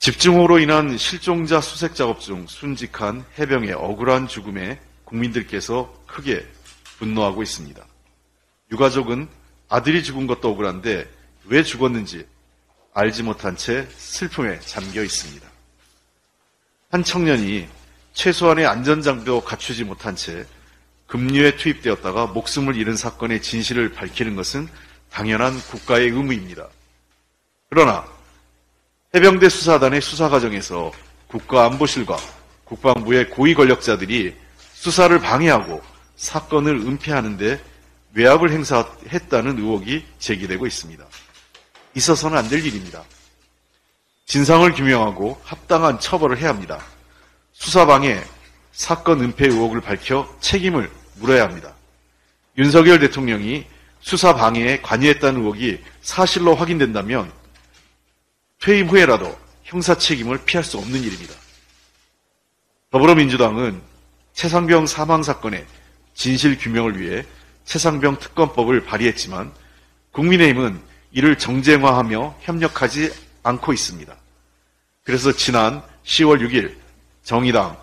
집중호우로 인한 실종자 수색 작업 중 순직한 해병의 억울한 죽음에 국민들께서 크게 분노하고 있습니다. 유가족은 아들이 죽은 것도 억울한데 왜 죽었는지 알지 못한 채 슬픔에 잠겨 있습니다. 한 청년이 최소한의 안전장비도 갖추지 못한 채 급류에 투입되었다가 목숨을 잃은 사건의 진실을 밝히는 것은 당연한 국가의 의무입니다. 그러나 해병대 수사단의 수사 과정에서 국가안보실과 국방부의 고위 권력자들이 수사를 방해하고 사건을 은폐하는 데 외압을 행사했다는 의혹이 제기되고 있습니다. 있어서는 안 될 일입니다. 진상을 규명하고 합당한 처벌을 해야 합니다. 수사방해, 사건 은폐 의혹을 밝혀 책임을 물어야 합니다. 윤석열 대통령이 수사방해에 관여했다는 의혹이 사실로 확인된다면 퇴임 후에라도 형사 책임을 피할 수 없는 일입니다. 더불어민주당은 최상병 사망 사건의 진실 규명을 위해 최상병 특검법을 발의했지만 국민의힘은 이를 정쟁화하며 협력하지 않고 있습니다. 그래서 지난 10월 6일 정의당,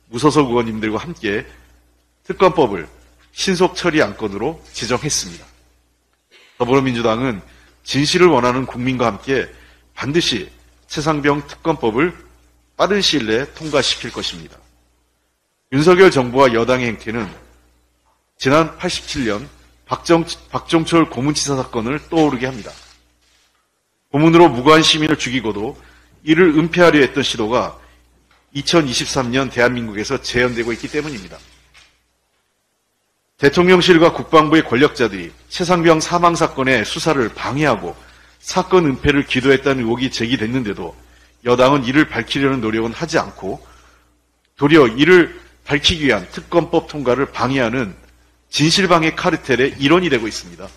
무소속 의원님들과 함께 특검법을 신속 처리 안건으로 지정했습니다. 더불어민주당은 진실을 원하는 국민과 함께 반드시 최상병 특검법을 빠른 시일 내에 통과시킬 것입니다. 윤석열 정부와 여당의 행태는 지난 87년 박종철 고문치사 사건을 떠오르게 합니다. 고문으로 무고한 시민을 죽이고도 이를 은폐하려 했던 시도가 2023년 대한민국에서 재현되고 있기 때문입니다. 대통령실과 국방부의 권력자들이 최상병 사망 사건의 수사를 방해하고 사건 은폐를 기도했다는 의혹이 제기됐는데도 여당은 이를 밝히려는 노력은 하지 않고 도리어 이를 밝히기 위한 특검법 통과를 방해하는 진실방해 카르텔의 일원이 되고 있습니다.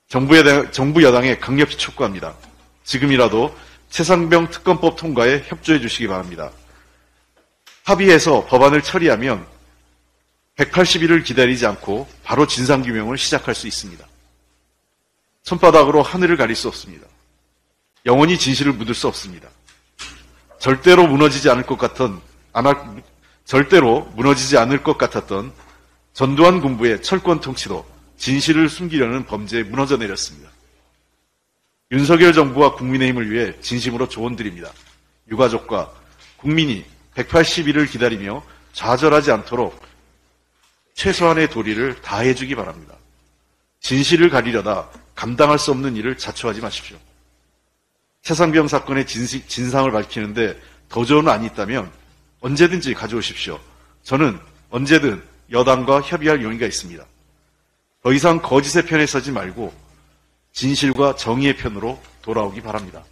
정부 여당에 강력히 촉구합니다. 지금이라도 최상병 특검법 통과에 협조해 주시기 바랍니다. 합의해서 법안을 처리하면 180일을 기다리지 않고 바로 진상규명을 시작할 수 있습니다. 손바닥으로 하늘을 가릴 수 없습니다. 영원히 진실을 묻을 수 없습니다. 절대로 무너지지 않을 것 같았던 전두환 군부의 철권 통치도 진실을 숨기려는 범죄에 무너져 내렸습니다. 윤석열 정부와 국민의힘을 위해 진심으로 조언드립니다. 유가족과 국민이 180일을 기다리며 좌절하지 않도록 최소한의 도리를 다해주기 바랍니다. 진실을 가리려다 감당할 수 없는 일을 자초하지 마십시오. 최상병 사건의 진상을 밝히는데 더 좋은 안이 있다면 언제든지 가져오십시오. 저는 언제든 여당과 협의할 용의가 있습니다. 더 이상 거짓의 편에 서지 말고 진실과 정의의 편으로 돌아오기 바랍니다.